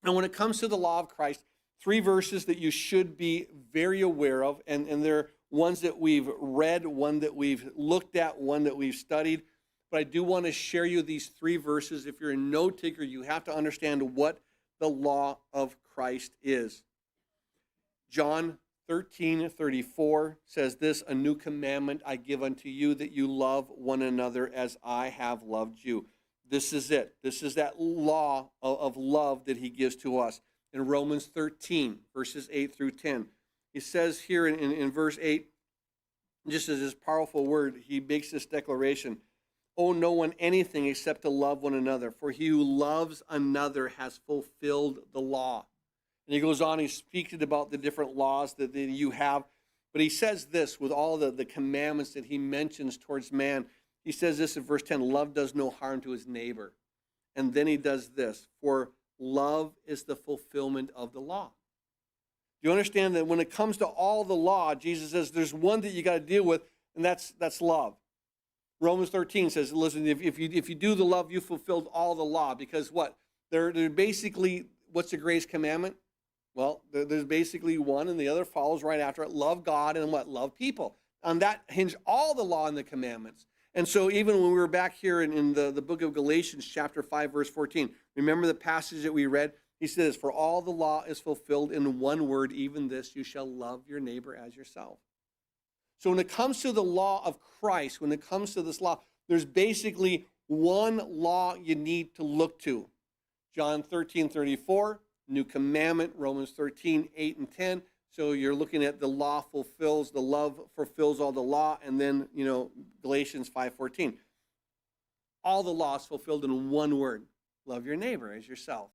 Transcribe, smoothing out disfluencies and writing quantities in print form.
And when it comes to the law of Christ, three verses that you should be very aware of, and they're ones that we've read, one that we've looked at, one that we've studied. But I do want to share you these three verses. If you're a note taker, you have to understand what the law of Christ is. John 13:34 says this, "A new commandment I give unto you, that you love one another as I have loved you." This is it. This is that law of love that he gives to us. In Romans 13, verses 8 through 10, he says here in verse 8, just as this powerful word, he makes this declaration, "Owe no one anything except to love one another, for he who loves another has fulfilled the law." And he goes on, he speaks about the different laws that you have. But he says this with all the commandments that he mentions towards man. He says this in verse 10, "Love does no harm to his neighbor." And then he does this, "For love is the fulfillment of the law." Do you understand that when it comes to all the law, Jesus says there's one that you got to deal with, and that's love. Romans 13 says, listen, if you do the love, you fulfilled all the law. Because what? They're basically, what's the greatest commandment? Well, there's basically one, and the other follows right after it. Love God and what? Love people. On that hinge all the law and the commandments. And so even when we were back here in the book of Galatians, chapter 5, verse 14, remember the passage that we read? He says, "For all the law is fulfilled in one word, even this, you shall love your neighbor as yourself." So when it comes to the law of Christ, when it comes to this law, there's basically one law you need to look to. John 13:34, new commandment, Romans 13:8 and 10. So you're looking at the law fulfills, the love fulfills all the law, and then, Galatians 5:14. All the law is fulfilled in one word, love your neighbor as yourself.